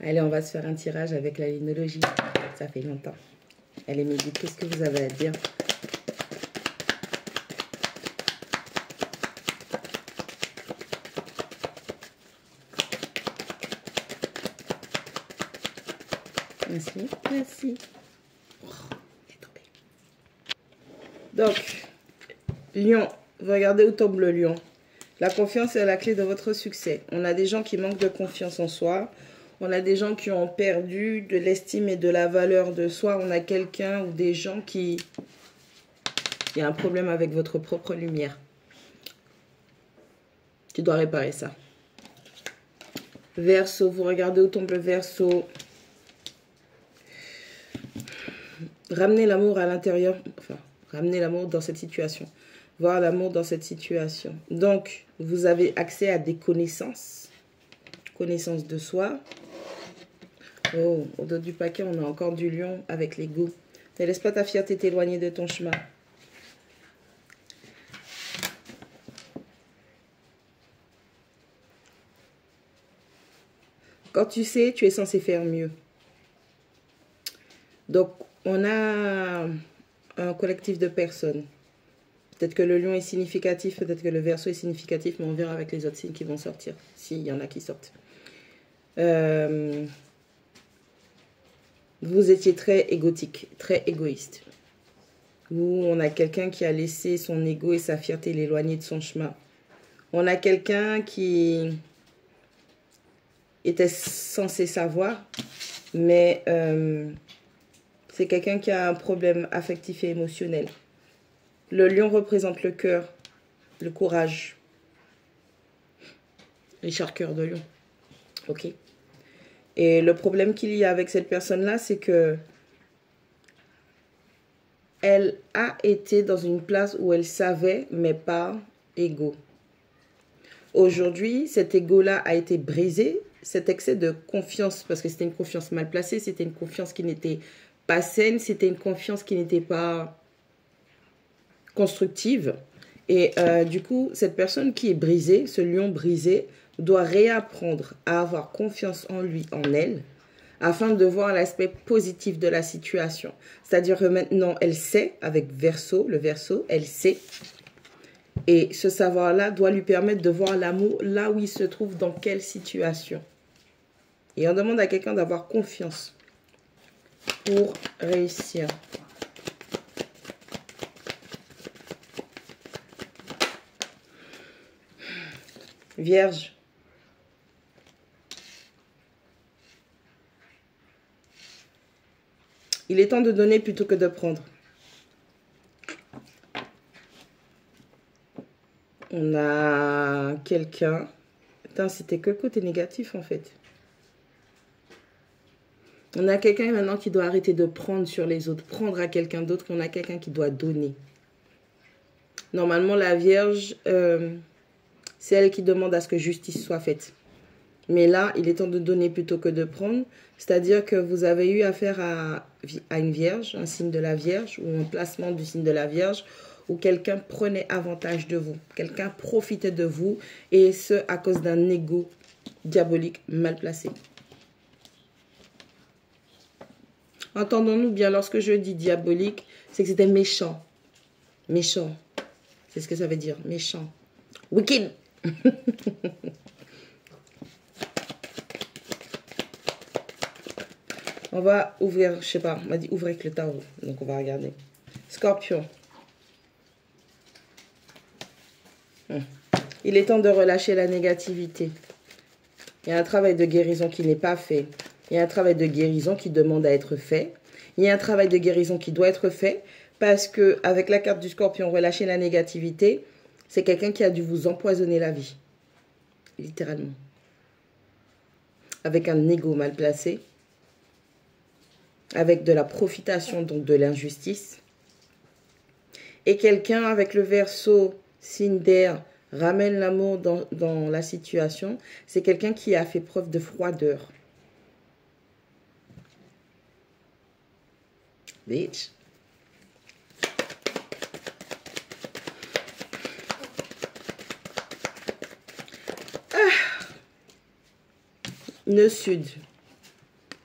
Allez, on va se faire un tirage avec la linologie. Ça fait longtemps. Allez, me dites, qu'est-ce que vous avez à dire? Merci, merci. Oh, il est tombé. Donc, Lion, vous regardez où tombe le lion. La confiance est la clé de votre succès. On a des gens qui manquent de confiance en soi. On a des gens qui ont perdu de l'estime et de la valeur de soi. On a quelqu'un ou des gens qui... Il y a un problème avec votre propre lumière. Tu dois réparer ça. Verseau, vous regardez où tombe le Verseau. Ramenez l'amour à l'intérieur. Enfin, ramenez l'amour dans cette situation. Voir l'amour dans cette situation. Donc, vous avez accès à des connaissances. Connaissances de soi. Oh, au dos du paquet, on a encore du lion avec l'ego. Ne laisse pas ta fierté t'éloigner de ton chemin. Quand tu sais, tu es censé faire mieux. Donc, on a un collectif de personnes. Peut-être que le lion est significatif, peut-être que le Verseau est significatif, mais on verra avec les autres signes qui vont sortir, s'il y en a qui sortent. Vous étiez très égotique, très égoïste. Ou on a quelqu'un qui a laissé son ego et sa fierté l'éloigner de son chemin. On a quelqu'un qui était censé savoir, mais c'est quelqu'un qui a un problème affectif et émotionnel. Le lion représente le cœur, le courage. Richard Cœur de Lion. Ok. Et le problème qu'il y a avec cette personne-là, c'est que elle a été dans une place où elle savait, mais pas ego. Aujourd'hui, cet ego-là a été brisé. Cet excès de confiance, parce que c'était une confiance mal placée, c'était une confiance qui n'était pas saine, c'était une confiance qui n'était pas constructive. Et du coup, cette personne qui est brisée, ce lion brisé, doit réapprendre à avoir confiance en lui, en elle, afin de voir l'aspect positif de la situation. C'est-à-dire que maintenant, elle sait, avec Verseau, le Verseau, elle sait. Et ce savoir-là doit lui permettre de voir l'amour là où il se trouve, dans quelle situation. Et on demande à quelqu'un d'avoir confiance pour réussir. Vierge. Il est temps de donner plutôt que de prendre. On a quelqu'un. Putain, c'était que le côté négatif en fait. On a quelqu'un maintenant qui doit arrêter de prendre sur les autres. Prendre à quelqu'un d'autre. On a quelqu'un qui doit donner. Normalement, la Vierge, c'est elle qui demande à ce que justice soit faite. Mais là, il est temps de donner plutôt que de prendre. C'est-à-dire que vous avez eu affaire à une Vierge, un signe de la Vierge, ou un placement du signe de la Vierge, où quelqu'un prenait avantage de vous. Quelqu'un profitait de vous, et ce, à cause d'un ego diabolique mal placé. Entendons-nous bien, lorsque je dis diabolique, c'est que c'était méchant. Méchant. C'est ce que ça veut dire, méchant. Wicked. On va ouvrir, je sais pas, on m'a dit ouvrir avec le tarot. Donc on va regarder. Scorpion. Il est temps de relâcher la négativité. Il y a un travail de guérison qui n'est pas fait. Il y a un travail de guérison qui demande à être fait. Il y a un travail de guérison qui doit être fait parce que avec la carte du Scorpion, relâcher la négativité, c'est quelqu'un qui a dû vous empoisonner la vie. Littéralement. Avec un ego mal placé. Avec de la profitation, donc de l'injustice. Et quelqu'un avec le Verseau, signe d'air, ramène l'amour dans la situation. C'est quelqu'un qui a fait preuve de froideur. Bitch. Le Sud.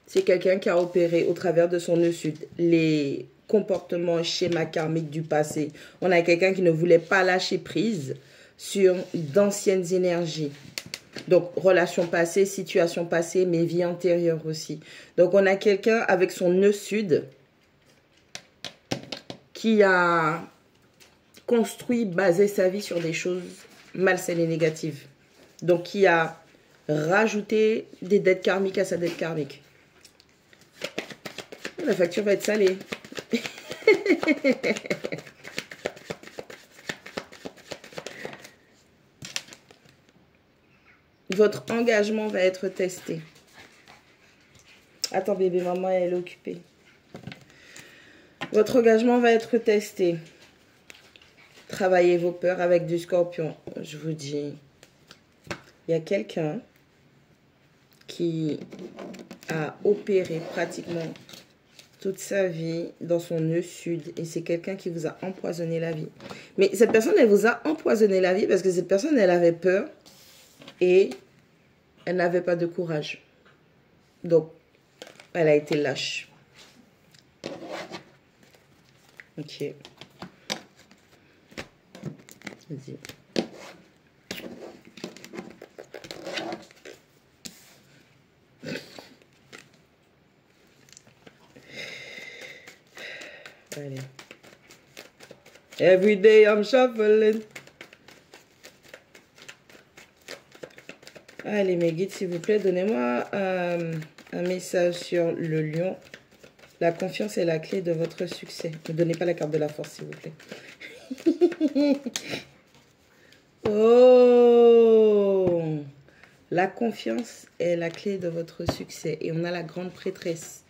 c'est quelqu'un qui a opéré au travers de son nœud sud les comportements, schémas karmiques du passé. On a quelqu'un qui ne voulait pas lâcher prise sur d'anciennes énergies. Donc, relations passées, situations passées, mais vie antérieure aussi. Donc, on a quelqu'un avec son nœud sud qui a construit, basé sa vie sur des choses malsaines et négatives. Donc, qui a rajouté des dettes karmiques à sa dette karmique. La facture va être salée. Votre engagement va être testé. Attends, bébé, maman, elle est occupée. Votre engagement va être testé. Travaillez vos peurs avec du scorpion. Je vous dis, il y a quelqu'un qui a opéré pratiquement toute sa vie dans son nœud sud. Et c'est quelqu'un qui vous a empoisonné la vie. Mais cette personne, elle vous a empoisonné la vie parce que cette personne, elle avait peur et elle n'avait pas de courage. Donc, elle a été lâche. Ok. Vas-y. Allez. Every day I'm shuffling. Allez, mes guides, s'il vous plaît, donnez-moi un message sur le lion. La confiance est la clé de votre succès. Ne donnez pas la carte de la force, s'il vous plaît. Oh! La confiance est la clé de votre succès. Et on a la grande prêtresse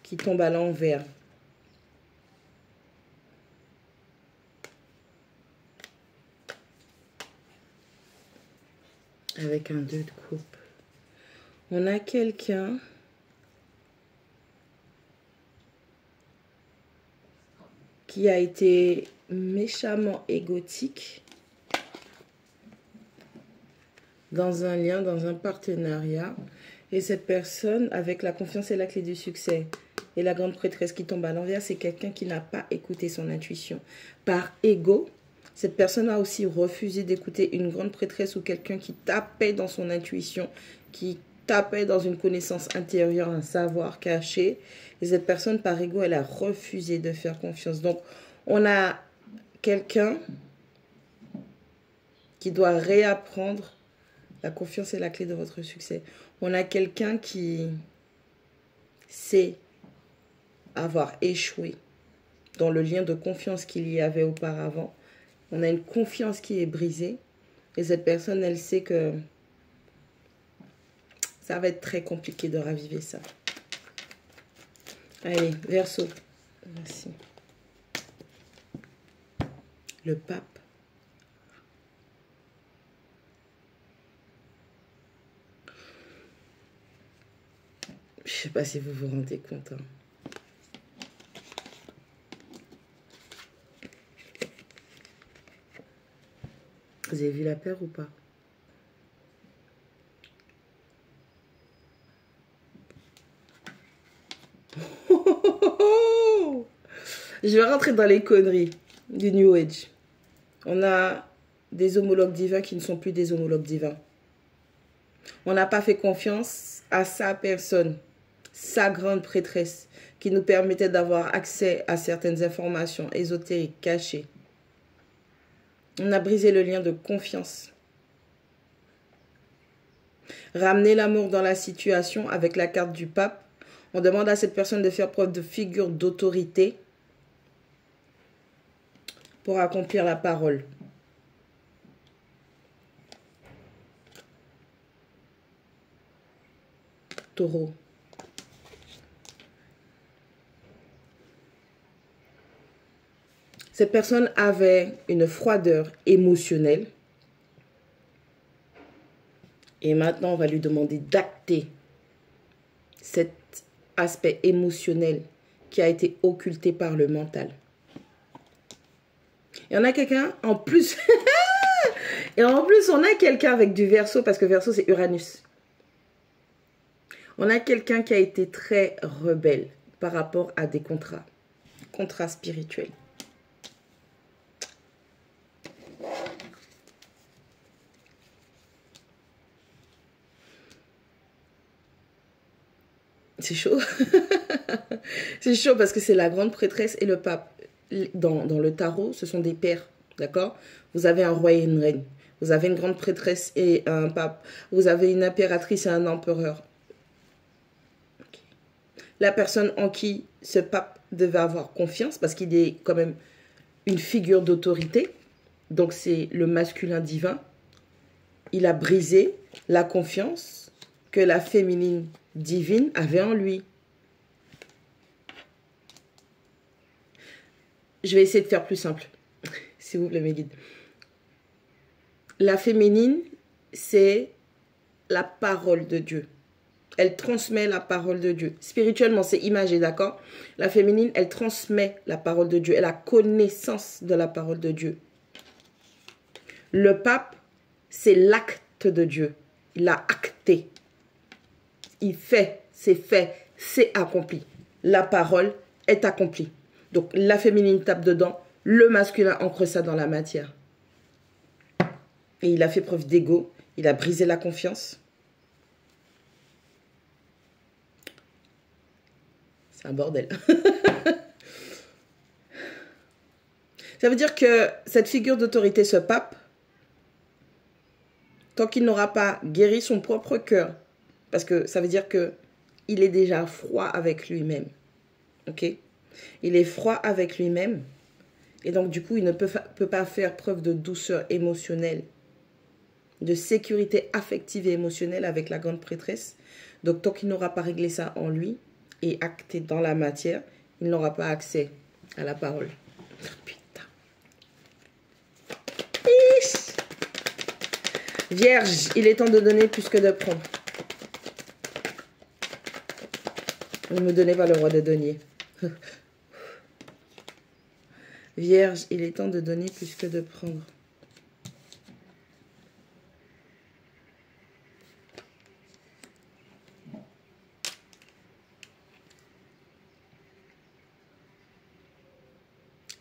qui tombe à l'envers. Avec un 2 de coupe. On a quelqu'un qui a été méchamment égotique dans un lien, dans un partenariat. Et cette personne, avec la confiance et la clé du succès, et la grande prêtresse qui tombe à l'envers, c'est quelqu'un qui n'a pas écouté son intuition. Par ego, cette personne a aussi refusé d'écouter une grande prêtresse ou quelqu'un qui tapait dans son intuition, qui tapait dans une connaissance intérieure, un savoir caché. Et cette personne, par ego, elle a refusé de faire confiance. Donc, on a quelqu'un qui doit réapprendre. La confiance est la clé de votre succès. On a quelqu'un qui sait avoir échoué dans le lien de confiance qu'il y avait auparavant. On a une confiance qui est brisée. Et cette personne, elle sait que ça va être très compliqué de raviver ça. Allez, Verseau. Merci. Le pape. Je ne sais pas si vous vous rendez compte. Hein. Vous avez vu la paire ou pas? Je vais rentrer dans les conneries du New Age. On a des homologues divins qui ne sont plus des homologues divins. On n'a pas fait confiance à sa personne, sa grande prêtresse, qui nous permettait d'avoir accès à certaines informations ésotériques cachées. On a brisé le lien de confiance. Ramener l'amour dans la situation avec la carte du pape. On demande à cette personne de faire preuve de figure d'autorité pour accomplir la parole. Taureau. Cette personne avait une froideur émotionnelle. Et maintenant, on va lui demander d'acter cet aspect émotionnel qui a été occulté par le mental. Et on a quelqu'un en plus. Et en plus, on a quelqu'un avec du Verseau, parce que Verseau, c'est Uranus. On a quelqu'un qui a été très rebelle par rapport à des contrats spirituels. C'est chaud. C'est chaud parce que c'est la grande prêtresse et le pape. Dans le tarot, ce sont des pairs, d'accord? Vous avez un roi et une reine. Vous avez une grande prêtresse et un pape. Vous avez une impératrice et un empereur. Okay. La personne en qui ce pape devait avoir confiance, parce qu'il est quand même une figure d'autorité, donc c'est le masculin divin, il a brisé la confiance que la féminine divine avait en lui. Je vais essayer de faire plus simple, s'il vous plaît mes guides. La féminine, c'est la parole de Dieu. Elle transmet la parole de Dieu. Spirituellement, c'est imagé, d'accord? La féminine, elle transmet la parole de Dieu. Elle a connaissance de la parole de Dieu. Le pape, c'est l'acte de Dieu. Il a acté. Il fait, c'est accompli. La parole est accomplie. Donc, la féminine tape dedans, le masculin ancre ça dans la matière. Et il a fait preuve d'ego, il a brisé la confiance. C'est un bordel. Ça veut dire que cette figure d'autorité, ce pape, tant qu'il n'aura pas guéri son propre cœur, parce que ça veut dire que il est déjà froid avec lui-même. Ok? Il est froid avec lui-même. Et donc, du coup, il ne peut pas faire preuve de douceur émotionnelle, de sécurité affective et émotionnelle avec la grande prêtresse. Donc, tant qu'il n'aura pas réglé ça en lui et acté dans la matière, il n'aura pas accès à la parole. Putain. Ish. Vierge, il est temps de donner plus que de prendre. Ne me donnez pas le roi de denier. Vierge, il est temps de donner plus que de prendre.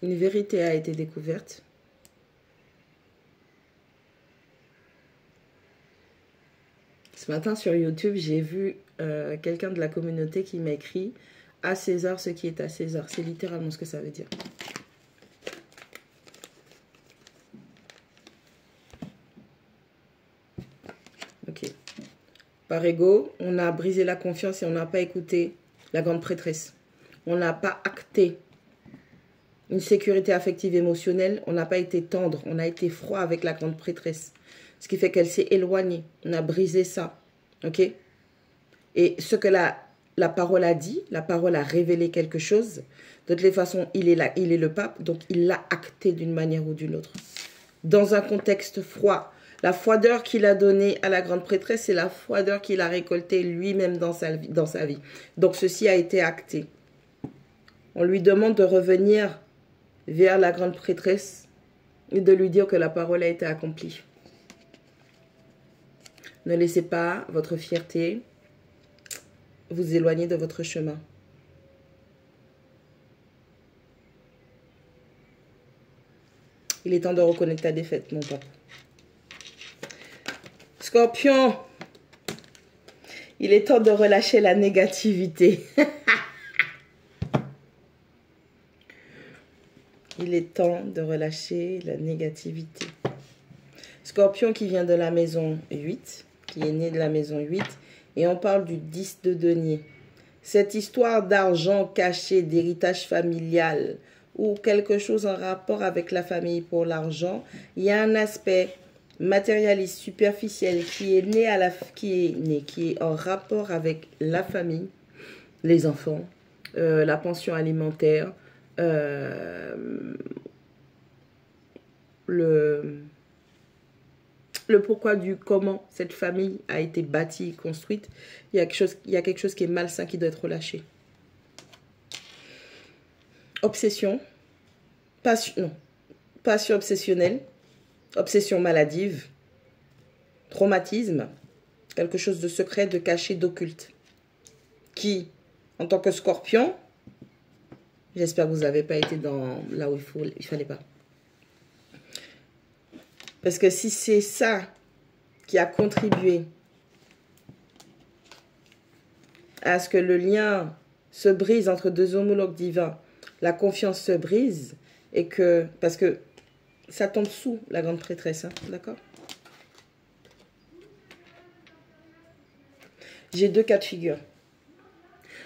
Une vérité a été découverte. Ce matin sur YouTube, j'ai vu quelqu'un de la communauté qui m'a écrit « À César ce qui est à César ». C'est littéralement ce que ça veut dire. Ok. Par ego, on a brisé la confiance et on n'a pas écouté la grande prêtresse. On n'a pas acté une sécurité affective émotionnelle. On n'a pas été tendre. On a été froid avec la grande prêtresse. Ce qui fait qu'elle s'est éloignée. On a brisé ça. Ok? Et ce que la parole a dit, la parole a révélé quelque chose. De toutes les façons, il est là, il est le pape. Donc, il l'a acté d'une manière ou d'une autre. Dans un contexte froid. La froideur qu'il a donnée à la grande prêtresse, c'est la froideur qu'il a récoltée lui-même dans sa vie. Donc, ceci a été acté. On lui demande de revenir vers la grande prêtresse et de lui dire que la parole a été accomplie. Ne laissez pas votre fierté vous éloigner de votre chemin. Il est temps de reconnaître ta défaite, mon papa. Scorpion, il est temps de relâcher la négativité. Il est temps de relâcher la négativité. Scorpion qui vient de la maison 8, qui est né de la maison 8, et on parle du 10 de denier. Cette histoire d'argent caché, d'héritage familial, ou quelque chose en rapport avec la famille pour l'argent, il y a un aspect matérialiste, superficiel, qui est en rapport avec la famille, les enfants, la pension alimentaire, le pourquoi du comment cette famille a été bâtie, construite. Il y a quelque chose qui est malsain qui doit être relâché. Obsession, passion obsessionnelle, obsession maladive, traumatisme, quelque chose de secret, de caché, d'occulte. qui, en tant que scorpion, j'espère que vous n'avez pas été dans là où il fallait pas. Parce que si c'est ça qui a contribué à ce que le lien se brise entre deux homologues divins, la confiance se brise, et que, parce que ça tombe sous la grande prêtresse, hein, d'accord? J'ai deux cas de figure.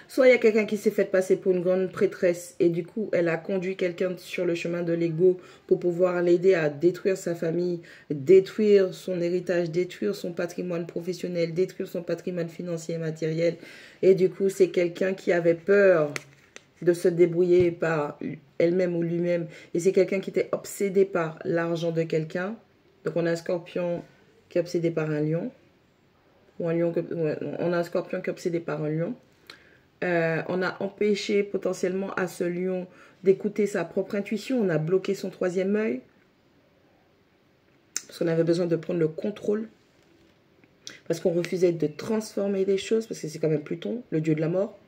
Soit il y a quelqu'un qui s'est fait passer pour une grande prêtresse et du coup, elle a conduit quelqu'un sur le chemin de l'ego pour pouvoir l'aider à détruire sa famille, détruire son héritage, détruire son patrimoine professionnel, détruire son patrimoine financier et matériel. Et du coup, c'est quelqu'un qui avait peur de se débrouiller par elle-même ou lui-même. Et c'est quelqu'un qui était obsédé par l'argent de quelqu'un. Donc, on a un scorpion qui est obsédé par un lion. Ou un lion on a un scorpion qui est obsédé par un lion. On a empêché potentiellement à ce lion d'écouter sa propre intuition. On a bloqué son troisième œil. Parce qu'on avait besoin de prendre le contrôle. Parce qu'on refusait de transformer les choses. Parce que c'est quand même Pluton, le dieu de la mort.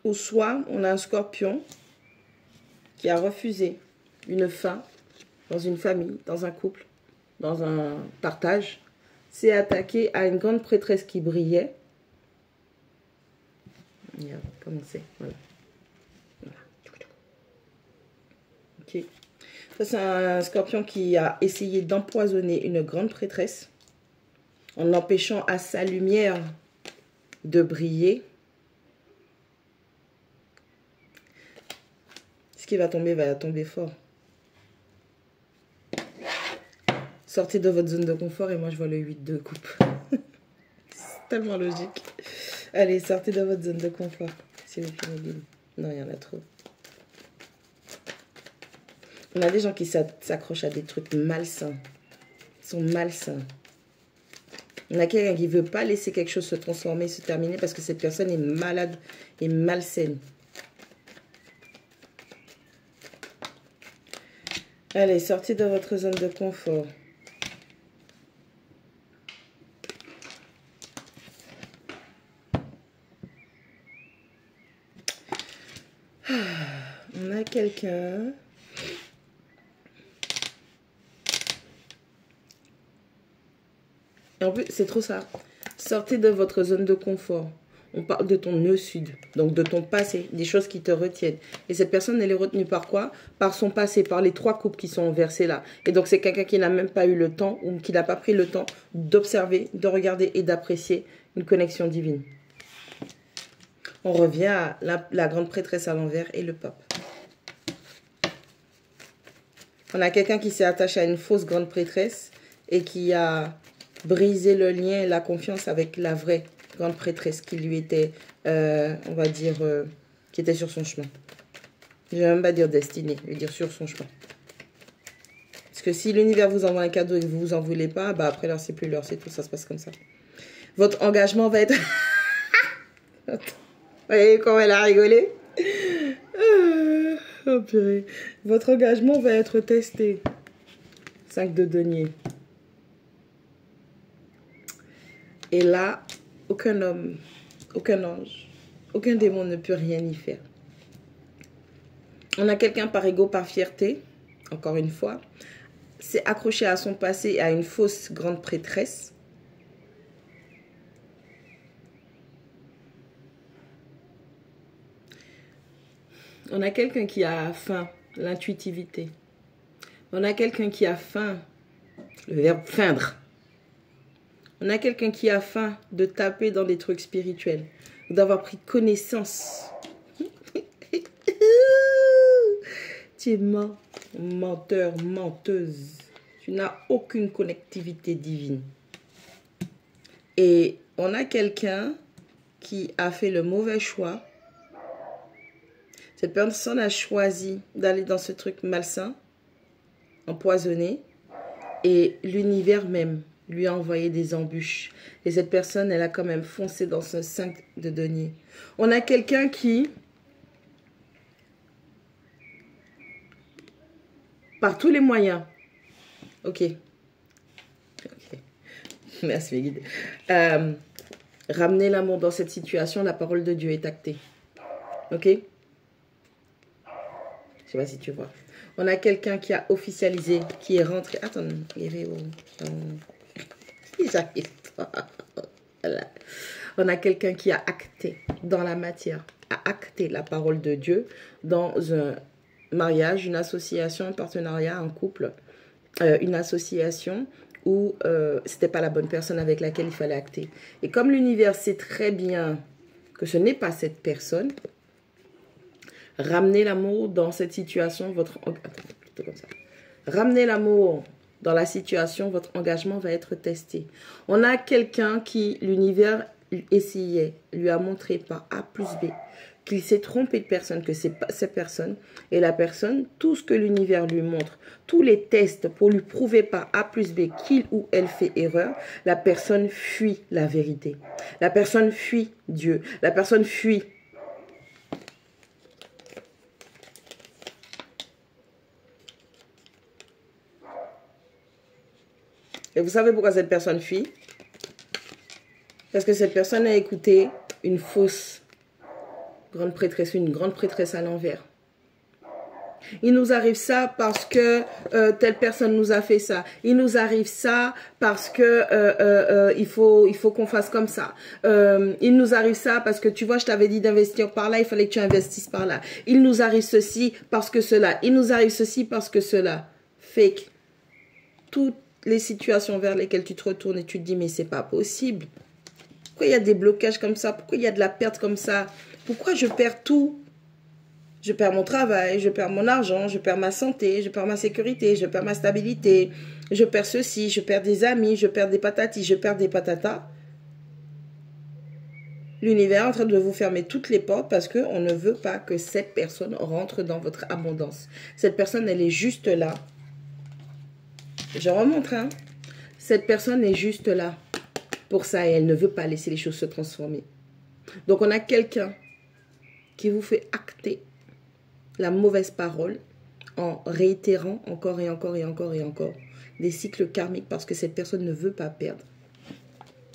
Ou soit on a un scorpion qui a refusé une fin dans une famille, dans un couple, dans un partage, s'est attaqué à une grande prêtresse qui brillait. Il a commencé, voilà. Ok. Ça, c'est un scorpion qui a essayé d'empoisonner une grande prêtresse en empêchant à sa lumière de briller. Ce qui va tomber fort. Sortez de votre zone de confort et moi je vois le 8 de coupe. C'est tellement logique. Allez, sortez de votre zone de confort. S'il vous plaît, mobile. Non, il y en a trop. On a des gens qui s'accrochent à des trucs malsains. Ils sont malsains. On a quelqu'un qui ne veut pas laisser quelque chose se transformer, se terminer parce que cette personne est malade et malsaine. Allez, sortez de votre zone de confort. On a quelqu'un. En plus, c'est trop ça. Sortez de votre zone de confort. On parle de ton nœud sud, donc de ton passé, des choses qui te retiennent. Et cette personne, elle est retenue par quoi? Par son passé, par les 3 coupes qui sont versées là. Et donc, c'est quelqu'un qui n'a même pas eu le temps ou qui n'a pas pris le temps d'observer, de regarder et d'apprécier une connexion divine. On revient à la grande prêtresse à l'envers et le pape. On a quelqu'un qui s'est attaché à une fausse grande prêtresse et qui a brisé le lien et la confiance avec la vraie grande prêtresse qui lui était, on va dire, qui était sur son chemin. Je ne vais même pas dire destinée, je vais dire sur son chemin. Parce que si l'univers vous envoie un cadeau et que vous vous en voulez pas, bah après l'heure c'est plus l'heure, c'est tout, ça se passe comme ça. Votre engagement va être... Vous voyez comment elle a rigolé? Oh purée. Votre engagement va être testé. 5 de denier. Et là, aucun homme, aucun ange, aucun démon ne peut rien y faire. On a quelqu'un par ego, par fierté, encore une fois, s'est accroché à son passé et à une fausse grande prêtresse. On a quelqu'un qui a faim, l'intuitivité. On a quelqu'un qui a faim, le verbe feindre. On a quelqu'un qui a faim de taper dans des trucs spirituels, d'avoir pris connaissance. Tu es menteur, menteuse. Tu n'as aucune connectivité divine. Et on a quelqu'un qui a fait le mauvais choix. Cette personne a choisi d'aller dans ce truc malsain, empoisonné, et l'univers même lui a envoyé des embûches. Et cette personne, elle a quand même foncé dans ce 5 de denier. On a quelqu'un qui, par tous les moyens, ok, Merci, mes guides. Ramenez l'amour dans cette situation, la parole de Dieu est actée. Ok? Je sais pas si tu vois. On a quelqu'un qui a officialisé, qui est rentré. Attends, il y avait où? J'arrive pas. Voilà. On a quelqu'un qui a acté dans la matière, a acté la parole de Dieu dans un mariage, une association, un partenariat, un couple, une association où c'était pas la bonne personne avec laquelle il fallait acter. Et comme l'univers sait très bien que ce n'est pas cette personne, ramenez l'amour dans cette situation, votre... Attends, plutôt comme ça. Ramenez l'amour dans la situation, votre engagement va être testé. On a quelqu'un qui, l'univers essayait, lui a montré par A plus B qu'il s'est trompé de personne, que c'est pas cette personne. Et la personne, tout ce que l'univers lui montre, tous les tests pour lui prouver par A plus B qu'il ou elle fait erreur, la personne fuit la vérité. La personne fuit Dieu. La personne fuit. Et vous savez pourquoi cette personne fuit? Parce que cette personne a écouté une fausse grande prêtresse, une grande prêtresse à l'envers. Il nous arrive ça parce que telle personne nous a fait ça. Il nous arrive ça parce que il faut qu'on fasse comme ça. Il nous arrive ça parce que tu vois, je t'avais dit d'investir par là, il fallait que tu investisses par là. Il nous arrive ceci parce que cela. Il nous arrive ceci parce que cela. Fake. Toutes les situations vers lesquelles tu te retournes et tu te dis mais c'est pas possible. Pourquoi il y a des blocages comme ça? Pourquoi il y a de la perte comme ça? Pourquoi je perds tout? Je perds mon travail, je perds mon argent, je perds ma santé, je perds ma sécurité, je perds ma stabilité, je perds ceci, je perds des amis, je perds des patatis, je perds des patatas. L'univers est en train de vous fermer toutes les portes parce qu'on ne veut pas que cette personne rentre dans votre abondance. Cette personne, elle est juste là. Je remonte, hein. Cette personne est juste là pour ça et elle ne veut pas laisser les choses se transformer. Donc on a quelqu'un qui vous fait acter la mauvaise parole en réitérant encore et encore et encore et encore des cycles karmiques parce que cette personne ne veut pas perdre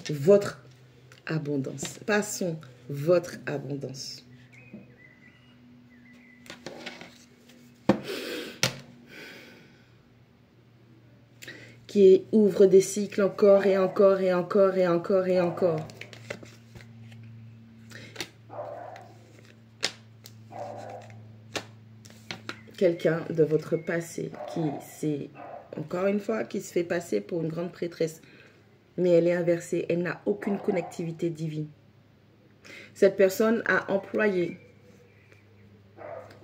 votre abondance. Passons votre abondance. Qui ouvre des cycles encore et encore et encore et encore et encore. Quelqu'un de votre passé qui c'est encore une fois qui se fait passer pour une grande prêtresse, mais elle est inversée, elle n'a aucune connectivité divine. Cette personne a employé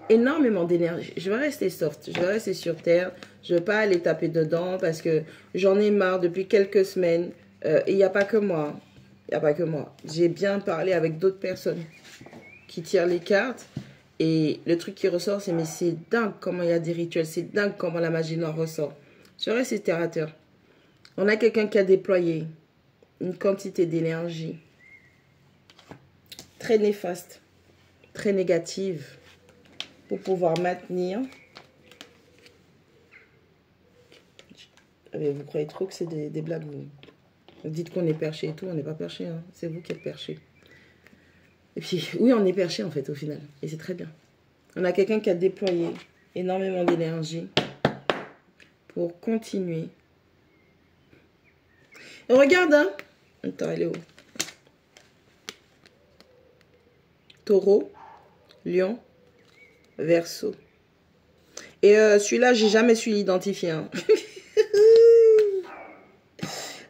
énormément d'énergie. Je vais rester soft, je vais rester sur terre, je ne vais pas aller taper dedans parce que j'en ai marre depuis quelques semaines. Et il n'y a pas que moi, il n'y a pas que moi. J'ai bien parlé avec d'autres personnes qui tirent les cartes. Et le truc qui ressort, c'est mais c'est dingue comment il y a des rituels, c'est dingue comment la magie noire ressort. Je reste terre à terre. On a quelqu'un qui a déployé une quantité d'énergie très néfaste, très négative pour pouvoir maintenir. Vous croyez trop que c'est des blagues, vous dites qu'on est perché et tout, on n'est pas perché, hein. C'est vous qui êtes perché. Et puis, oui, on est perché en fait au final. Et c'est très bien. On a quelqu'un qui a déployé énormément d'énergie pour continuer. Et regarde, hein. Attends, elle est où? Taureau, Lion, Verseau. Et celui-là, j'ai jamais su l'identifier. Hein.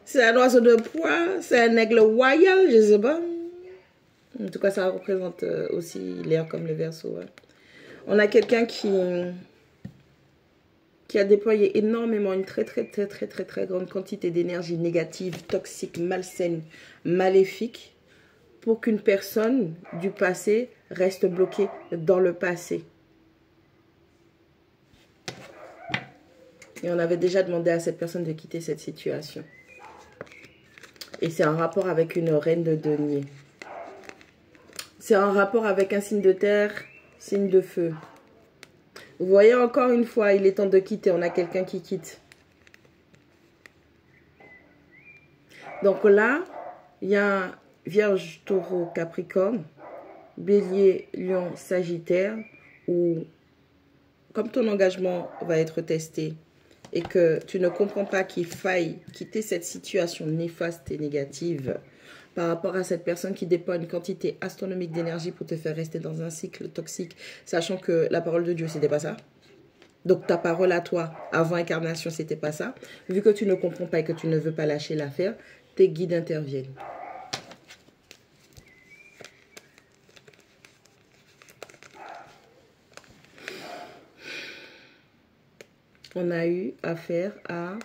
C'est un oiseau de proie, c'est un aigle royal, je sais pas. En tout cas, ça représente aussi l'air comme le Verseau. Ouais. On a quelqu'un qui a déployé énormément, une très grande quantité d'énergie négative, toxique, malsaine, maléfique, pour qu'une personne du passé reste bloquée dans le passé. Et on avait déjà demandé à cette personne de quitter cette situation. Et c'est un rapport avec une reine de denier. C'est un rapport avec un signe de terre, signe de feu. Vous voyez, encore une fois, il est temps de quitter. On a quelqu'un qui quitte. Donc là, il y a Vierge, Taureau, Capricorne, Bélier, Lion, Sagittaire, où comme ton engagement va être testé et que tu ne comprends pas qu'il faille quitter cette situation néfaste et négative par rapport à cette personne qui dépend une quantité astronomique d'énergie pour te faire rester dans un cycle toxique, sachant que la parole de Dieu, c'était pas ça. Donc ta parole à toi, avant incarnation, c'était pas ça. Vu que tu ne comprends pas et que tu ne veux pas lâcher l'affaire, tes guides interviennent. On a eu affaire à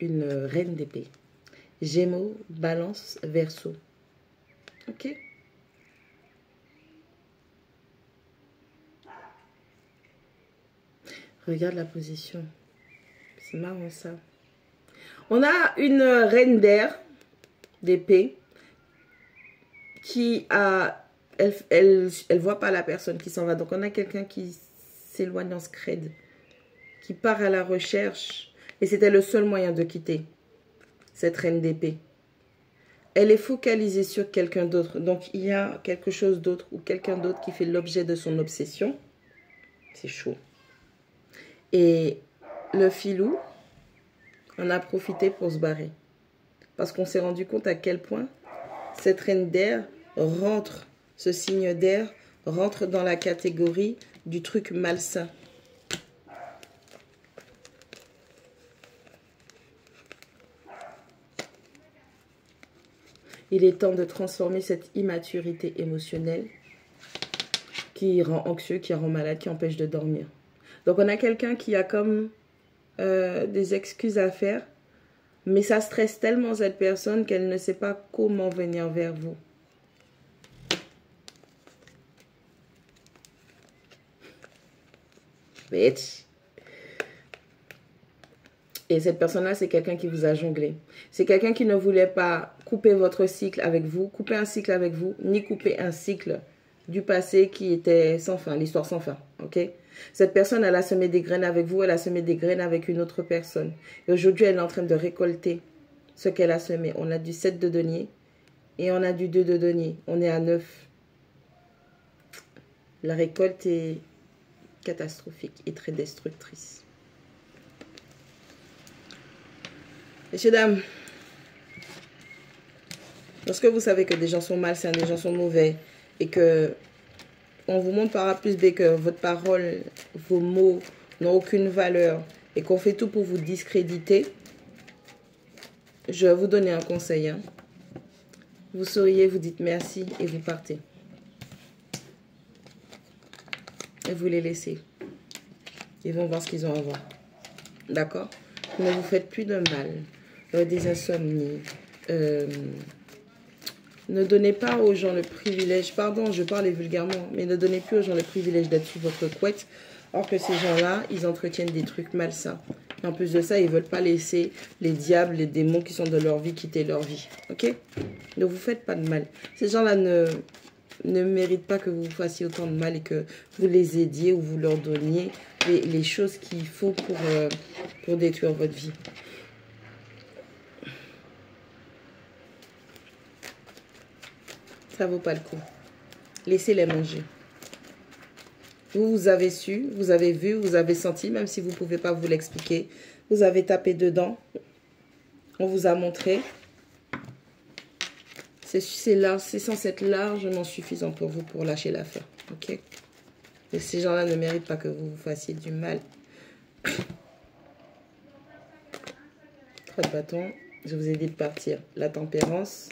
une reine d'épée. Gémeaux, Balance, Verseau. Ok? Regarde la position. C'est marrant ça. On a une reine d'air d'épée qui a... Elle voit pas la personne qui s'en va. Donc on a quelqu'un qui s'éloigne en scred, qui part à la recherche. Et c'était le seul moyen de quitter cette reine d'épée. Elle est focalisée sur quelqu'un d'autre. Donc il y a quelque chose d'autre ou quelqu'un d'autre qui fait l'objet de son obsession. C'est chaud. Et le filou en a profité pour se barrer. Parce qu'on s'est rendu compte à quel point cette reine d'air rentre, ce signe d'air rentre dans la catégorie du truc malsain. Il est temps de transformer cette immaturité émotionnelle qui rend anxieux, qui rend malade, qui empêche de dormir. Donc on a quelqu'un qui a comme des excuses à faire, mais ça stresse tellement cette personne qu'elle ne sait pas comment venir vers vous. Bitch. Et cette personne-là, c'est quelqu'un qui vous a jonglé. C'est quelqu'un qui ne voulait pas couper votre cycle avec vous, couper un cycle avec vous, ni couper un cycle du passé qui était sans fin, l'histoire sans fin. Ok? Cette personne, elle a semé des graines avec vous, elle a semé des graines avec une autre personne. Et aujourd'hui, elle est en train de récolter ce qu'elle a semé. On a du 7 de denier et on a du 2 de denier. On est à 9. La récolte est catastrophique et très destructrice. Messieurs, dames, lorsque vous savez que des gens sont malsains, des gens sont mauvais, et que on vous montre par A plus B que votre parole, vos mots n'ont aucune valeur, et qu'on fait tout pour vous discréditer, je vais vous donner un conseil. Hein. Vous souriez, vous dites merci, et vous partez. Et vous les laissez. Ils vont voir ce qu'ils ont à voir. D'accord? Ne vous faites plus de mal. Des insomnies. Ne donnez pas aux gens le privilège, pardon, je parle vulgairement, mais ne donnez plus aux gens le privilège d'être sous votre couette, or que ces gens-là, ils entretiennent des trucs malsains. Et en plus de ça, ils ne veulent pas laisser les diables, les démons qui sont de leur vie quitter leur vie. Ok? Ne vous faites pas de mal. Ces gens-là ne méritent pas que vous vous fassiez autant de mal et que vous les aidiez ou vous leur donniez les choses qu'il faut pour détruire votre vie. Ça vaut pas le coup. Laissez-les manger. Vous avez su, vous avez vu, vous avez senti, même si vous ne pouvez pas vous l'expliquer. Vous avez tapé dedans. On vous a montré. C'est censé être largement suffisant pour vous pour lâcher l'affaire. Ok? Et ces gens-là ne méritent pas que vous vous fassiez du mal. 3 de bâton. Je vous ai dit de partir. La tempérance.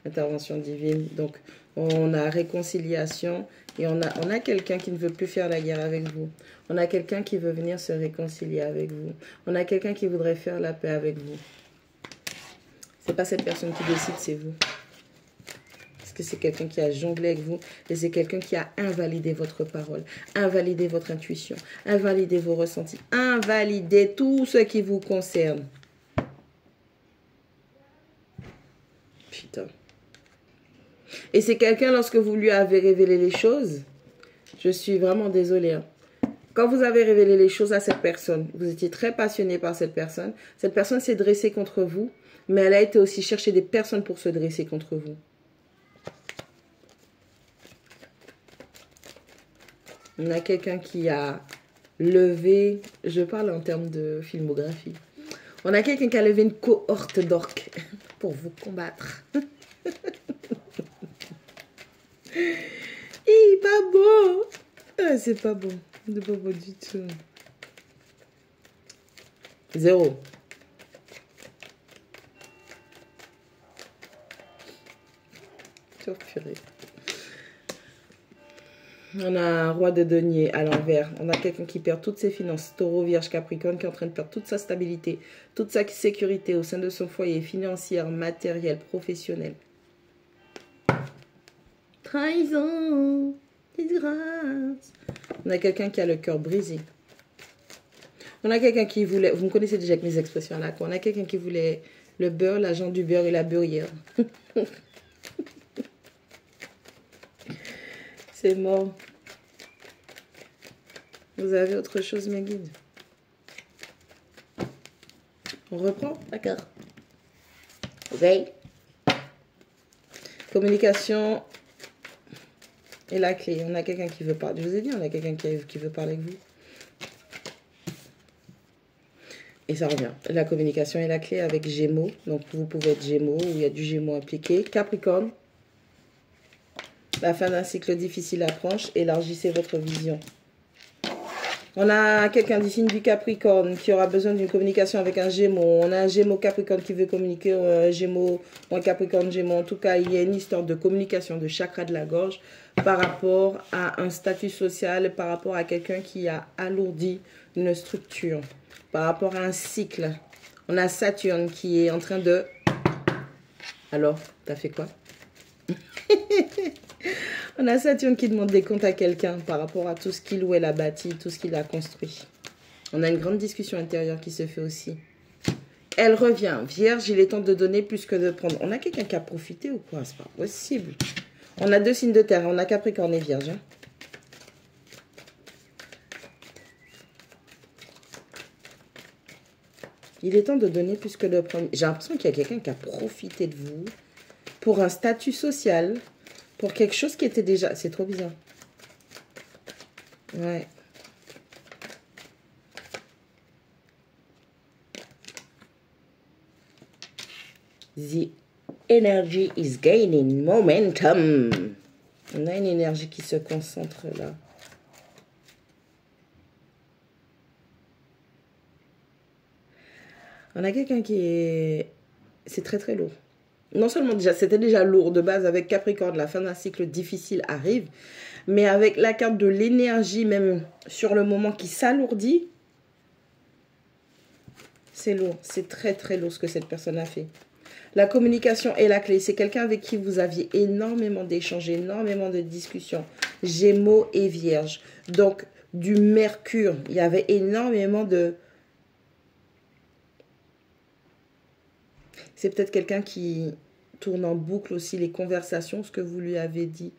Intervention divine. Donc, on a réconciliation et on a quelqu'un qui ne veut plus faire la guerre avec vous. On a quelqu'un qui veut venir se réconcilier avec vous. On a quelqu'un qui voudrait faire la paix avec vous. C'est pas cette personne qui décide, c'est vous. Parce que c'est quelqu'un qui a jonglé avec vous et c'est quelqu'un qui a invalidé votre parole, invalidé votre intuition, invalidé vos ressentis, invalidé tout ce qui vous concerne. Putain. Et c'est quelqu'un, lorsque vous lui avez révélé les choses, je suis vraiment désolée, hein, Quand vous avez révélé les choses à cette personne, vous étiez très passionné par cette personne. Cette personne s'est dressée contre vous, mais elle a été aussi chercher des personnes pour se dresser contre vous. On a quelqu'un qui a levé, je parle en termes de filmographie, on a quelqu'un qui a levé une cohorte d'orques pour vous combattre. Hi, pas beau. Ah, c'est pas bon. C'est pas beau du tout. 0. Torturé. On a un roi de denier à l'envers. On a quelqu'un qui perd toutes ses finances. Taureau, Vierge, Capricorne, qui est en train de perdre toute sa stabilité, toute sa sécurité au sein de son foyer, financière, matérielle, professionnelle. Trahison, disgrâce. On a quelqu'un qui a le cœur brisé. On a quelqu'un qui voulait... Vous me connaissez déjà avec mes expressions là. On a quelqu'un qui voulait le beurre, l'agent du beurre et la beurrière. C'est mort. Vous avez autre chose, mes guides? On reprend? D'accord. Ok. Communication et la clé. On a quelqu'un qui veut parler. Je vous ai dit, on a quelqu'un qui veut parler avec vous. Et ça revient. La communication est la clé avec Gémeaux. Donc, vous pouvez être Gémeaux ou il y a du Gémeaux impliqué. Capricorne. La fin d'un cycle difficile approche. Élargissez votre vision. On a quelqu'un du signe du Capricorne qui aura besoin d'une communication avec un Gémeaux. On a un Gémeaux Capricorne qui veut communiquer, un Gémeaux ou un Capricorne Gémeaux. En tout cas, il y a une histoire de communication de chakra de la gorge par rapport à un statut social, par rapport à quelqu'un qui a alourdi une structure, par rapport à un cycle. On a Saturne qui est en train de... Alors, t'as fait quoi? On a Saturne qui demande des comptes à quelqu'un par rapport à tout ce qu'il ou elle a bâti, tout ce qu'il a construit. On a une grande discussion intérieure qui se fait aussi. Elle revient. Vierge, il est temps de donner plus que de prendre. On a quelqu'un qui a profité ou quoi? C'est pas possible. On a deux signes de terre. On a Capricorne et Vierge. Hein. Il est temps de donner plus que de prendre. J'ai l'impression qu'il y a quelqu'un qui a profité de vous pour un statut social, pour quelque chose qui était déjà... C'est trop bizarre. Ouais. The energy is gaining momentum. On a une énergie qui se concentre là. On a quelqu'un qui est... C'est très très lourd. Non seulement déjà, c'était déjà lourd de base avec Capricorne, la fin d'un cycle difficile arrive, mais avec la carte de l'énergie, même sur le moment qui s'alourdit, c'est lourd. C'est très très lourd ce que cette personne a fait. La communication est la clé. C'est quelqu'un avec qui vous aviez énormément d'échanges, énormément de discussions. Gémeaux et Vierge. Donc, du Mercure. Il y avait énormément de... C'est peut-être quelqu'un qui tourne en boucle aussi les conversations, ce que vous lui avez dit.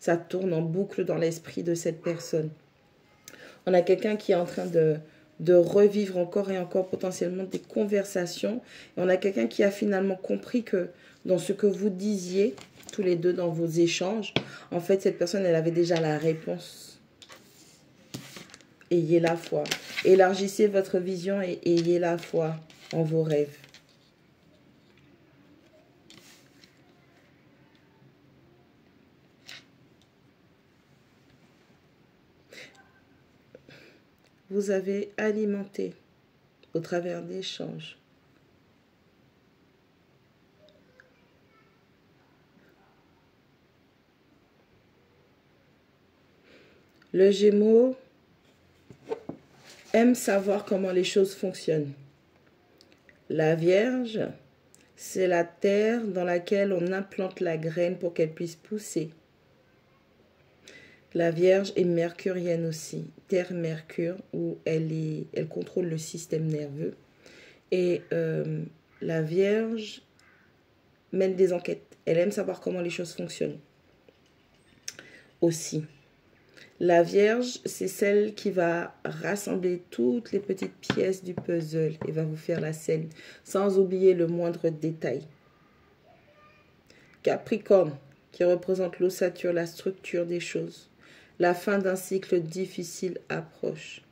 Ça tourne en boucle dans l'esprit de cette personne. On a quelqu'un qui est en train de revivre encore et encore potentiellement des conversations. Et on a quelqu'un qui a finalement compris que dans ce que vous disiez, tous les deux dans vos échanges, en fait, cette personne, elle avait déjà la réponse. Ayez la foi. Élargissez votre vision et ayez la foi en vos rêves. Vous avez alimenté au travers d'échanges. Le Gémeaux aime savoir comment les choses fonctionnent. La Vierge, c'est la terre dans laquelle on implante la graine pour qu'elle puisse pousser. La Vierge est mercurienne aussi, Terre-Mercure, où elle contrôle le système nerveux. Et la Vierge mène des enquêtes. Elle aime savoir comment les choses fonctionnent. Aussi. La Vierge, c'est celle qui va rassembler toutes les petites pièces du puzzle et va vous faire la scène, sans oublier le moindre détail. Capricorne, qui représente l'ossature, la structure des choses. La fin d'un cycle difficile approche.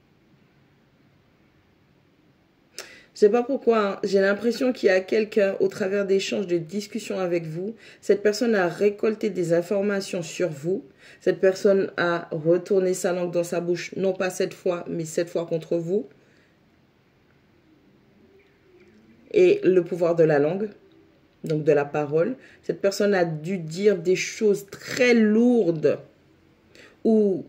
Je ne sais pas pourquoi, hein, j'ai l'impression qu'il y a quelqu'un, au travers d'échanges, de discussions avec vous, cette personne a récolté des informations sur vous. Cette personne a retourné sa langue dans sa bouche, non pas cette fois, mais cette fois contre vous. Et le pouvoir de la langue, donc de la parole. Cette personne a dû dire des choses très lourdes ou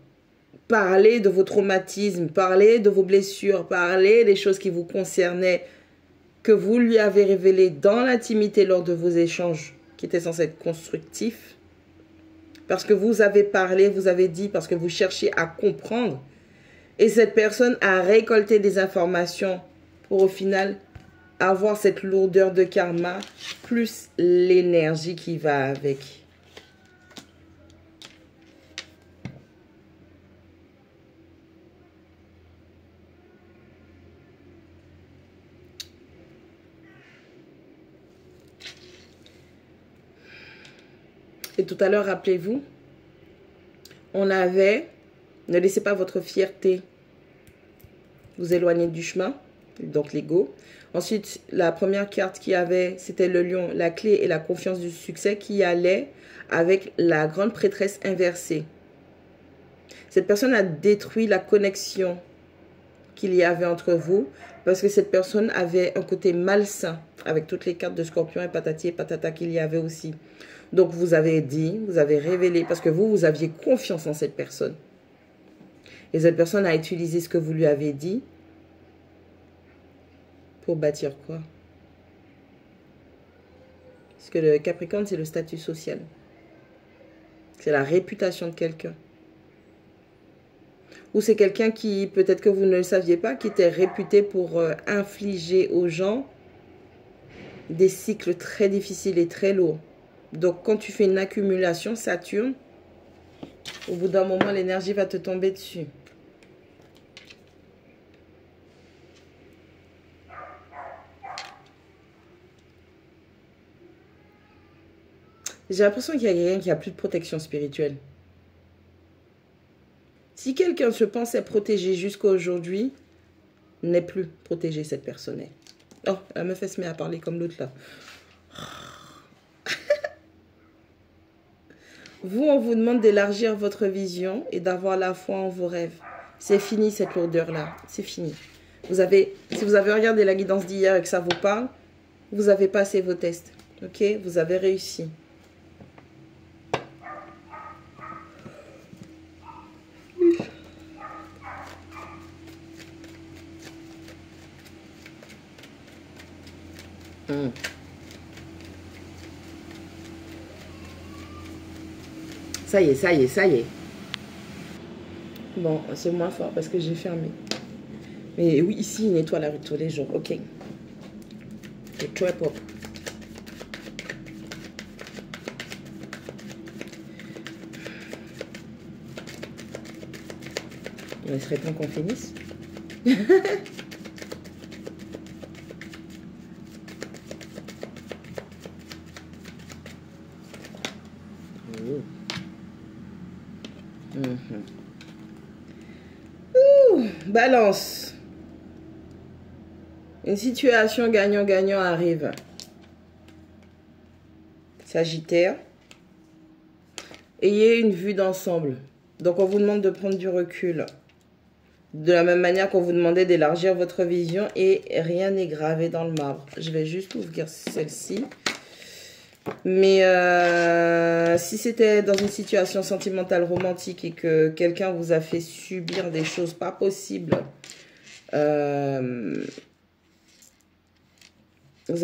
parler de vos traumatismes, parler de vos blessures, parler des choses qui vous concernaient, que vous lui avez révélées dans l'intimité lors de vos échanges qui étaient censés être constructifs. Parce que vous avez parlé, vous avez dit, parce que vous cherchiez à comprendre. Et cette personne a récolté des informations pour au final avoir cette lourdeur de karma, plus l'énergie qui va avec. Et tout à l'heure, rappelez-vous, on avait, ne laissez pas votre fierté vous éloigner du chemin, donc l'ego. Ensuite, la première carte qu'il y avait, c'était le lion, la clé et la confiance du succès qui allait avec la grande prêtresse inversée. Cette personne a détruit la connexion qu'il y avait entre vous parce que cette personne avait un côté malsain avec toutes les cartes de scorpion et patati et patata qu'il y avait aussi. Donc, vous avez dit, vous avez révélé, parce que vous aviez confiance en cette personne. Et cette personne a utilisé ce que vous lui avez dit pour bâtir quoi? Parce que le Capricorne, c'est le statut social. C'est la réputation de quelqu'un. Ou c'est quelqu'un qui, peut-être que vous ne le saviez pas, qui était réputé pour infliger aux gens des cycles très difficiles et très lourds. Donc, quand tu fais une accumulation, Saturne, au bout d'un moment, l'énergie va te tomber dessus. J'ai l'impression qu'il y a quelqu'un qui n'a plus de protection spirituelle. Si quelqu'un se pensait protégé jusqu'à aujourd'hui, n'est plus protégé, cette personne. Oh, la meuf, elle se met à parler comme l'autre là. Vous, on vous demande d'élargir votre vision et d'avoir la foi en vos rêves. C'est fini cette lourdeur-là. C'est fini. Si vous avez regardé la guidance d'hier et que ça vous parle, vous avez passé vos tests. Ok? Vous avez réussi. Ça y est, ça y est, ça y est. Bon, c'est moins fort parce que j'ai fermé. Mais oui, ici, il nettoie la rue tous les jours. Ok. C'est très propre. Il serait temps qu'on finisse. Balance. Une situation gagnant-gagnant arrive. Sagittaire. Ayez une vue d'ensemble. Donc, on vous demande de prendre du recul. De la même manière qu'on vous demandait d'élargir votre vision et rien n'est gravé dans le marbre. Je vais juste ouvrir celle-ci. Mais si c'était dans une situation sentimentale romantique et que quelqu'un vous a fait subir des choses pas possibles, vous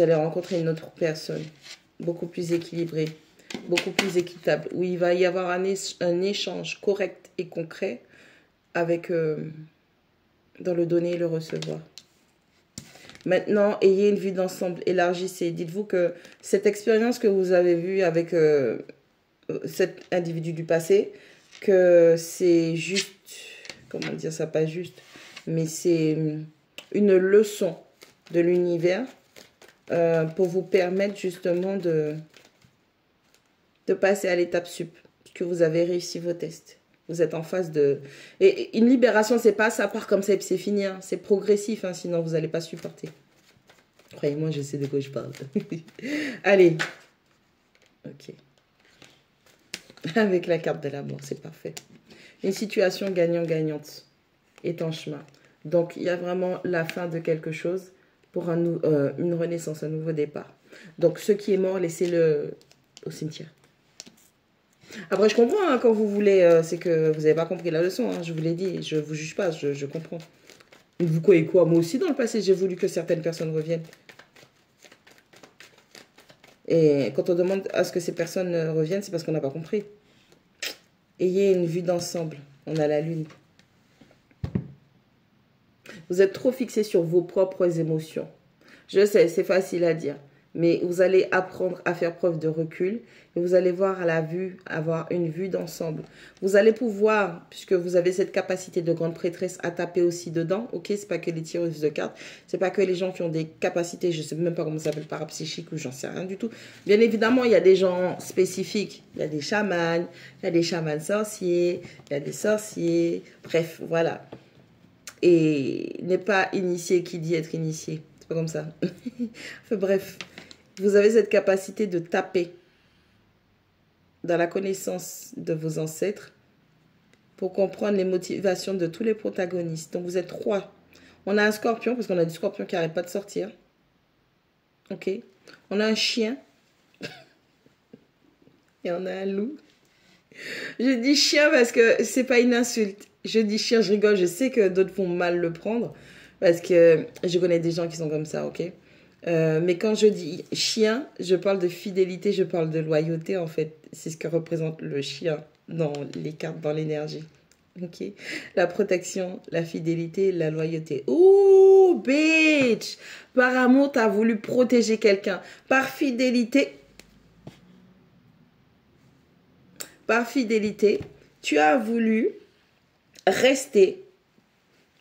allez rencontrer une autre personne, beaucoup plus équilibrée, beaucoup plus équitable, où il va y avoir un échange correct et concret avec dans le donner et le recevoir. Maintenant, ayez une vue d'ensemble, élargissez. Dites-vous que cette expérience que vous avez vue avec cet individu du passé que c'est juste, comment dire ça, pas juste, mais c'est une leçon de l'univers pour vous permettre justement de passer à l'étape sup, que vous avez réussi vos tests. Vous êtes en phase de... Et une libération, c'est pas ça part comme ça et puis c'est fini. Hein. C'est progressif, hein, sinon vous n'allez pas supporter. Croyez-moi, je sais de quoi je parle. Allez. Ok. Avec la carte de la mort, c'est parfait. Une situation gagnant-gagnante est en chemin. Donc, il y a vraiment la fin de quelque chose pour une renaissance, un nouveau départ. Donc, ce qui est mort, laissez-le au cimetière. Après, je comprends hein, quand vous voulez, c'est que vous n'avez pas compris la leçon. Hein, je vous l'ai dit, je ne vous juge pas, je comprends. Vous croyez quoi? Moi aussi, dans le passé, j'ai voulu que certaines personnes reviennent. Et quand on demande à ce que ces personnes reviennent, c'est parce qu'on n'a pas compris. Ayez une vue d'ensemble. On a la lune. Vous êtes trop fixé sur vos propres émotions. Je sais, c'est facile à dire. Mais vous allez apprendre à faire preuve de recul et vous allez voir à la vue, avoir une vue d'ensemble. Vous allez pouvoir, puisque vous avez cette capacité de grande prêtresse à taper aussi dedans, ok, c'est pas que les tireuses de cartes, c'est pas que les gens qui ont des capacités, je sais même pas comment ça s'appelle, parapsychiques ou j'en sais rien du tout. Bien évidemment, il y a des gens spécifiques, il y a des chamans, il y a des chamans sorciers, il y a des sorciers, bref, voilà. Et n'est pas initié qui dit être initié. C'est pas comme ça. Enfin, bref, vous avez cette capacité de taper dans la connaissance de vos ancêtres pour comprendre les motivations de tous les protagonistes. Donc, vous êtes trois. On a un scorpion, parce qu'on a du scorpion qui n'arrête pas de sortir. Ok. On a un chien. Et on a un loup. Je dis chien parce que c'est pas une insulte. Je dis chien, je rigole. Je sais que d'autres vont mal le prendre. Parce que je connais des gens qui sont comme ça, ok? Mais quand je dis chien, je parle de fidélité, je parle de loyauté, en fait. C'est ce que représente le chien dans les cartes, dans l'énergie. Ok? La protection, la fidélité, la loyauté. Ouh, bitch! Par amour, t'as voulu protéger quelqu'un. Par fidélité, tu as voulu rester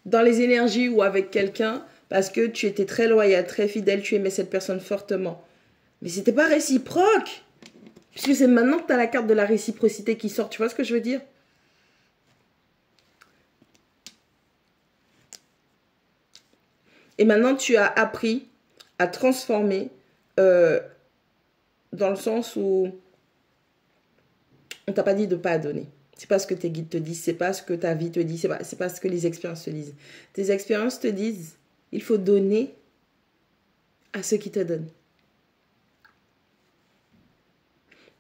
dans les énergies ou avec quelqu'un parce que tu étais très loyal, très fidèle, tu aimais cette personne fortement. Mais c'était pas réciproque. Puisque c'est maintenant que tu as la carte de la réciprocité qui sort. Tu vois ce que je veux dire? Et maintenant, tu as appris à transformer dans le sens où on t'a pas dit de pas donner. C'est pas ce que tes guides te disent, c'est pas ce que ta vie te dit, c'est pas ce que les expériences te disent. Tes expériences te disent, il faut donner à ceux qui te donnent.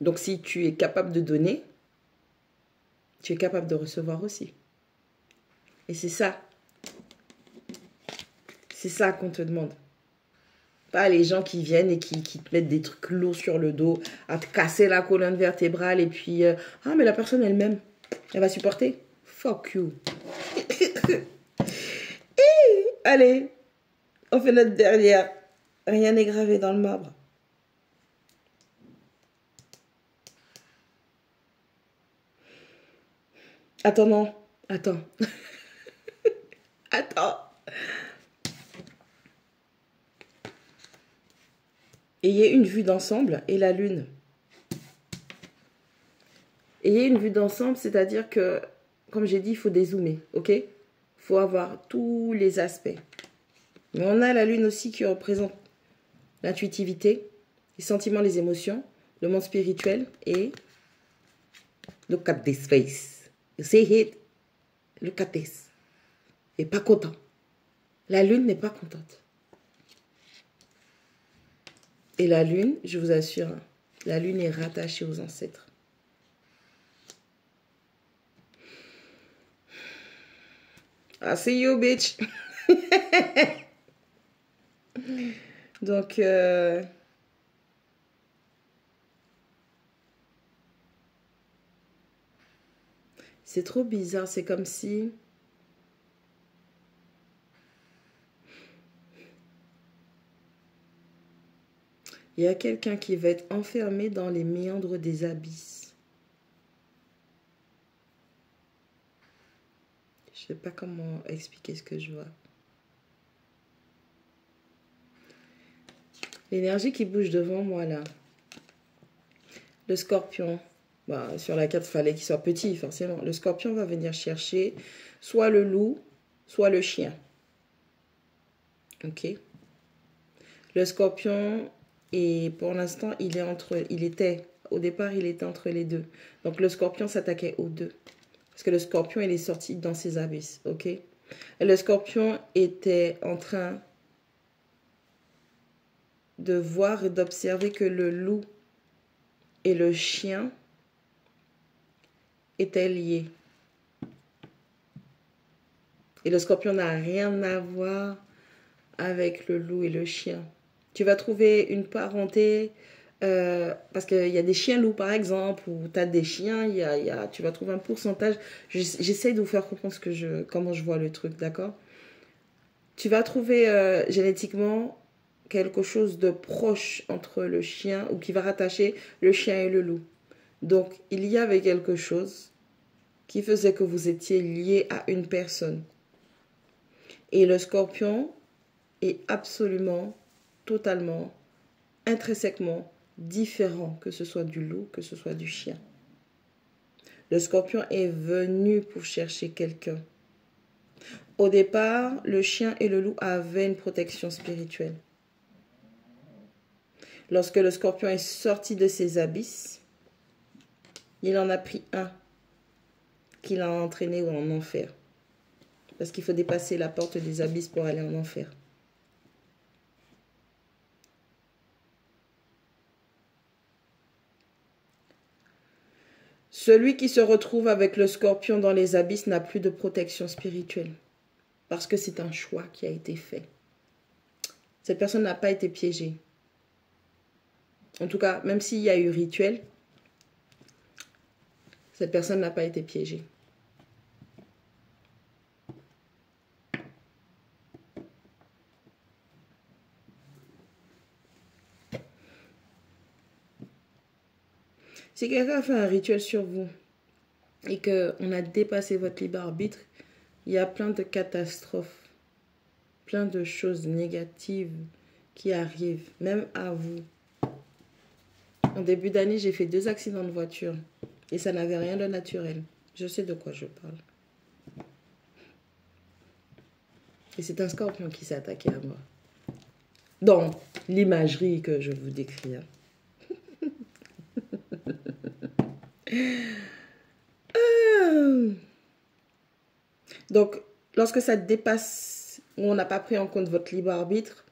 Donc, si tu es capable de donner, tu es capable de recevoir aussi. Et c'est ça. C'est ça qu'on te demande. Pas les gens qui viennent et qui te mettent des trucs lourds sur le dos, à te casser la colonne vertébrale et puis... ah, mais la personne elle-même, elle va supporter. Fuck you. Allez, on fait notre dernière. Rien n'est gravé dans le marbre. Attends, non. Attends. Attends. Ayez une vue d'ensemble et la lune. Ayez une vue d'ensemble, c'est-à-dire que, comme j'ai dit, il faut dézoomer, ok? Il faut avoir tous les aspects. Mais on a la lune aussi qui représente l'intuitivité, les sentiments, les émotions, le monde spirituel et look at this face. You see it? Look at this. Et pas content. La lune n'est pas contente. Et la lune, je vous assure, la lune est rattachée aux ancêtres. I see you, bitch. Donc, c'est trop bizarre. C'est comme si... il y a quelqu'un qui va être enfermé dans les méandres des abysses. sais pas comment expliquer ce que je vois. L'énergie qui bouge devant moi, là. Le scorpion. Bah, sur la carte, il fallait qu'il soit petit, forcément. Le scorpion va venir chercher soit le loup, soit le chien. Ok. Le scorpion, et pour l'instant, au départ, il était entre les deux. Donc, le scorpion s'attaquait aux deux. Parce que le scorpion, il est sorti dans ses abysses. Ok. Et le scorpion était en train de voir et d'observer que le loup et le chien étaient liés. Et le scorpion n'a rien à voir avec le loup et le chien. Tu vas trouver une parenté, parce qu'il y a des chiens loups par exemple, ou tu as des chiens, tu vas trouver un pourcentage. J'essaie de vous faire comprendre comment je vois le truc, d'accord? Tu vas trouver génétiquement quelque chose de proche entre le chien, ou qui va rattacher le chien et le loup. Donc, il y avait quelque chose qui faisait que vous étiez liés à une personne. Et le scorpion est absolument, totalement, intrinsèquement différent, que ce soit du loup, que ce soit du chien. Le scorpion est venu pour chercher quelqu'un. Au départ, le chien et le loup avaient une protection spirituelle. Lorsque le scorpion est sorti de ses abysses, il en a pris un qui l'a entraîné en enfer. Parce qu'il faut dépasser la porte des abysses pour aller en enfer. Celui qui se retrouve avec le scorpion dans les abysses n'a plus de protection spirituelle. Parce que c'est un choix qui a été fait. Cette personne n'a pas été piégée. En tout cas, même s'il y a eu rituel, cette personne n'a pas été piégée. Si quelqu'un a fait un rituel sur vous et qu'on a dépassé votre libre arbitre, il y a plein de catastrophes, plein de choses négatives qui arrivent, même à vous. En début d'année, j'ai fait 2 accidents de voiture et ça n'avait rien de naturel. Je sais de quoi je parle. Et c'est un scorpion qui s'est attaqué à moi. Dans l'imagerie que je vous décris. Donc, lorsque ça dépasse, où on n'a pas pris en compte votre libre arbitre,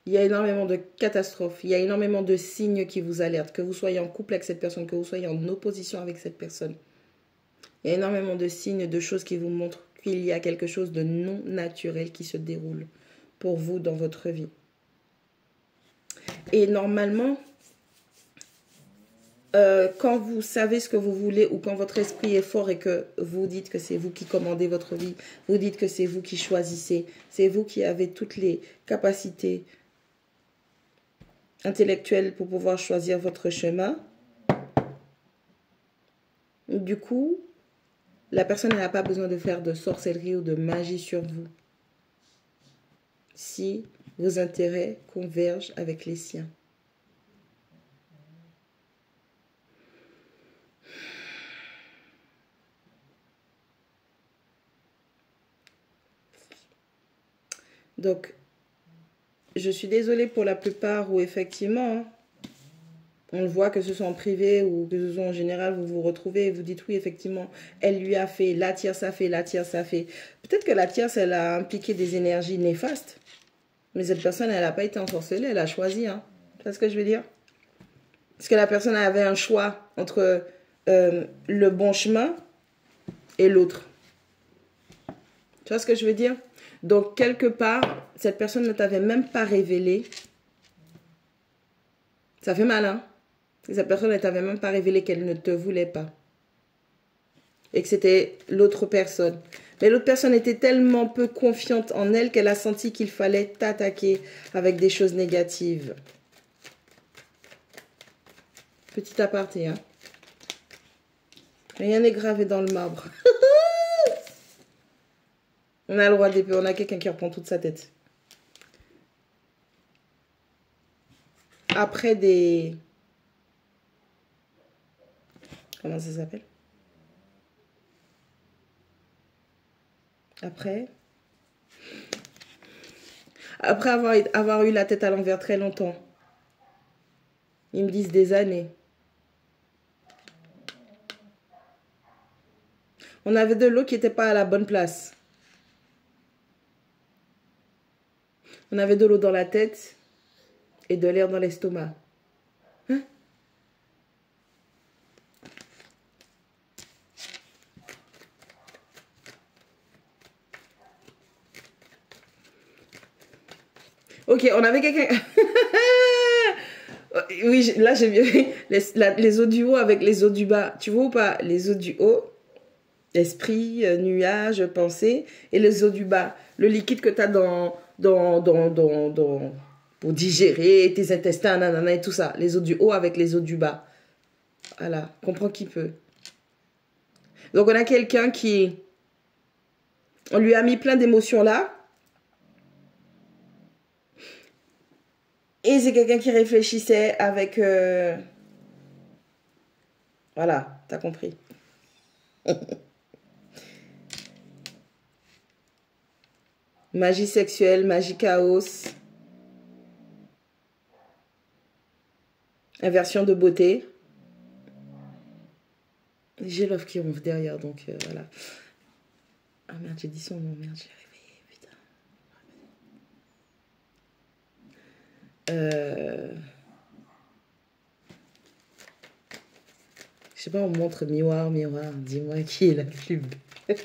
il y a énormément de catastrophes, il y a énormément de signes qui vous alertent, que vous soyez en couple avec cette personne, que vous soyez en opposition avec cette personne. Il y a énormément de signes, de choses qui vous montrent qu'il y a quelque chose de non naturel qui se déroule pour vous dans votre vie. Et normalement, quand vous savez ce que vous voulez ou quand votre esprit est fort et que vous dites que c'est vous qui commandez votre vie, vous dites que c'est vous qui choisissez, c'est vous qui avez toutes les capacités intellectuelles pour pouvoir choisir votre chemin. Du coup, la personne n'a pas besoin de faire de sorcellerie ou de magie sur vous si vos intérêts convergent avec les siens. Donc, je suis désolée pour la plupart où effectivement, on le voit que ce soit en privé ou que ce soit en général, vous vous retrouvez et vous dites oui, effectivement, elle lui a fait, la tierce a fait, la tierce a fait. Peut-être que la tierce, elle a impliqué des énergies néfastes, mais cette personne, elle n'a pas été ensorcelée, elle a choisi. Hein. Tu vois ce que je veux dire? Parce que la personne avait un choix entre le bon chemin et l'autre. Tu vois ce que je veux dire? Donc, quelque part, cette personne ne t'avait même pas révélé. Ça fait mal, hein? Cette personne ne t'avait même pas révélé qu'elle ne te voulait pas. Et que c'était l'autre personne. Mais l'autre personne était tellement peu confiante en elle qu'elle a senti qu'il fallait t'attaquer avec des choses négatives. Petit aparté, hein? Rien n'est gravé dans le marbre. On a le roi d'épée, on a quelqu'un qui reprend toute sa tête. Après des... Comment ça s'appelle? Après avoir eu la tête à l'envers très longtemps. Ils me disent des années. On avait de l'eau qui n'était pas à la bonne place. On avait de l'eau dans la tête et de l'air dans l'estomac. Hein? Ok, on avait quelqu'un... Oui, là j'ai bien les eaux du haut avec les eaux du bas. Tu vois ou pas? Les eaux du haut, esprit, nuage, pensée, et les eaux du bas. Le liquide que tu as pour digérer tes intestins, nanana, et tout ça. Les eaux du haut avec les eaux du bas. Voilà, comprends qui peut. Donc on a quelqu'un qui... On lui a mis plein d'émotions là. Et c'est quelqu'un qui réfléchissait avec... Voilà, t'as compris. Magie sexuelle, magie chaos. Inversion de beauté. J'ai l'offre qui ronfle derrière, donc voilà. Ah merde, j'ai dit son nom, merde, j'ai réveillé, putain. Je sais pas, on montre miroir, miroir, dis-moi qui est la plus belle.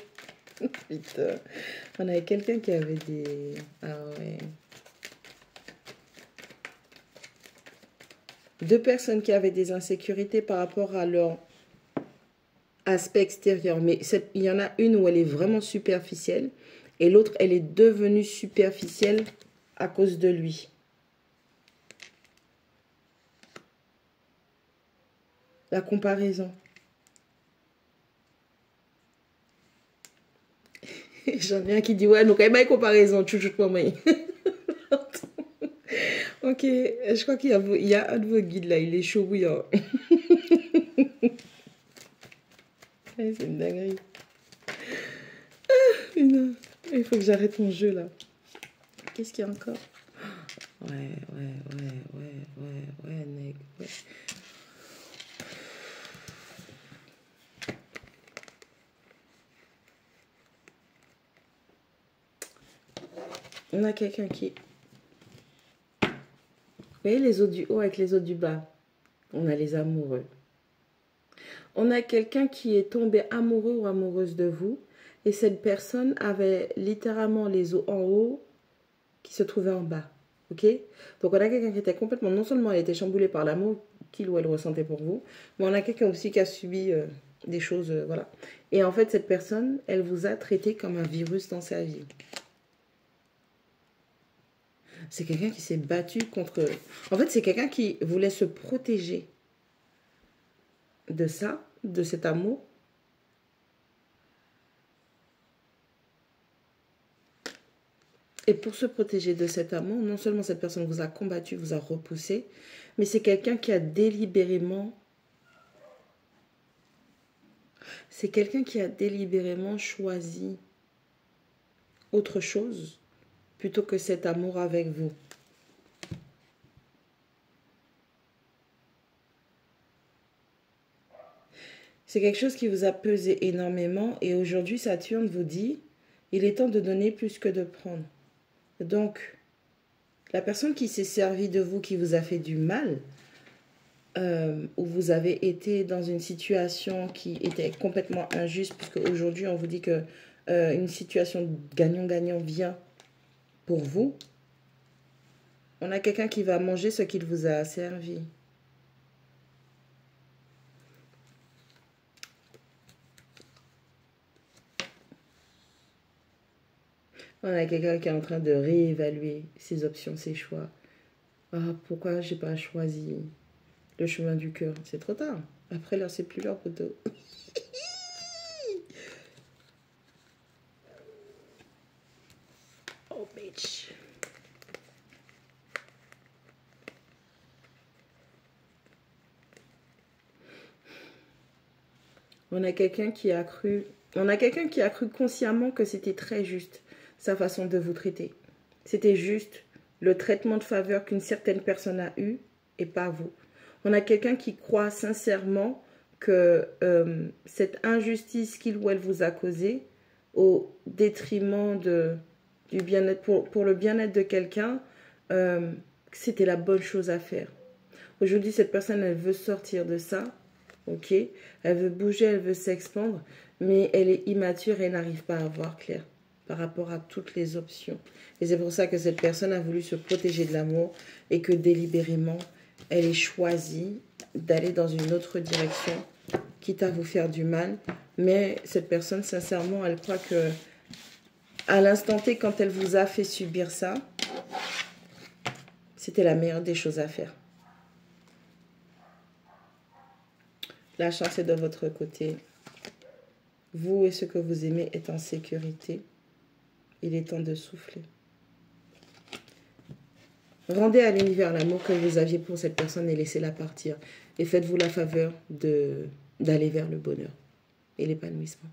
Putain. On avait quelqu'un qui avait des... Ah ouais. 2 personnes qui avaient des insécurités par rapport à leur aspect extérieur. Mais il y en a une où elle est vraiment superficielle et l'autre, elle est devenue superficielle à cause de lui. La comparaison. J'en ai un qui dit, ouais, donc, il y a une comparaison, moi. Ok, je crois qu'il y a un de vos guides là, il est chaud bouillant. C'est une dinguerie. Non, il faut que j'arrête mon jeu là. Qu'est-ce qu'il y a encore? Ouais, nègre, ouais. On a quelqu'un qui... Vous voyez les eaux du haut avec les eaux du bas? On a les amoureux. On a quelqu'un qui est tombé amoureux ou amoureuse de vous. Et cette personne avait littéralement les eaux en haut qui se trouvaient en bas. Ok? Donc on a quelqu'un qui était complètement... Non seulement elle était chamboulée par l'amour qu'il ou elle ressentait pour vous, mais on a quelqu'un aussi qui a subi des choses... voilà. Et en fait, cette personne, elle vous a traité comme un virus dans sa vie. C'est quelqu'un qui s'est battu contre... En fait, c'est quelqu'un qui voulait se protéger de ça, de cet amour. Et pour se protéger de cet amour, non seulement cette personne vous a combattu, vous a repoussé, mais c'est quelqu'un qui a délibérément... C'est quelqu'un qui a délibérément choisi autre chose plutôt que cet amour avec vous. C'est quelque chose qui vous a pesé énormément et aujourd'hui Saturne vous dit, il est temps de donner plus que de prendre. Donc, la personne qui s'est servie de vous, qui vous a fait du mal, où vous avez été dans une situation qui était complètement injuste, puisque aujourd'hui on vous dit que une situation gagnant-gagnant vient pour vous, on a quelqu'un qui va manger ce qu'il vous a servi. On a quelqu'un qui est en train de réévaluer ses options, ses choix. Ah, pourquoi j'ai pas choisi le chemin du cœur? C'est trop tard. Après, là, c'est plus leur poteau. Oh, bitch. On a quelqu'un qui a cru consciemment que c'était très juste sa façon de vous traiter. C'était juste le traitement de faveur qu'une certaine personne a eu et pas vous. On a quelqu'un qui croit sincèrement que cette injustice qu'il ou elle vous a causée au détriment du bien-être, pour le bien-être de quelqu'un, c'était la bonne chose à faire. Aujourd'hui, cette personne, elle veut sortir de ça, ok? Elle veut bouger, elle veut s'expandre, mais elle est immature et n'arrive pas à voir clair par rapport à toutes les options. Et c'est pour ça que cette personne a voulu se protéger de l'amour et que délibérément, elle ait choisi d'aller dans une autre direction, quitte à vous faire du mal. Mais cette personne, sincèrement, elle croit que à l'instant T, quand elle vous a fait subir ça, c'était la meilleure des choses à faire. La chance est de votre côté. Vous et ce que vous aimez est en sécurité. Il est temps de souffler. Rendez à l'univers l'amour que vous aviez pour cette personne et laissez-la partir. Et faites-vous la faveur d'aller vers le bonheur et l'épanouissement.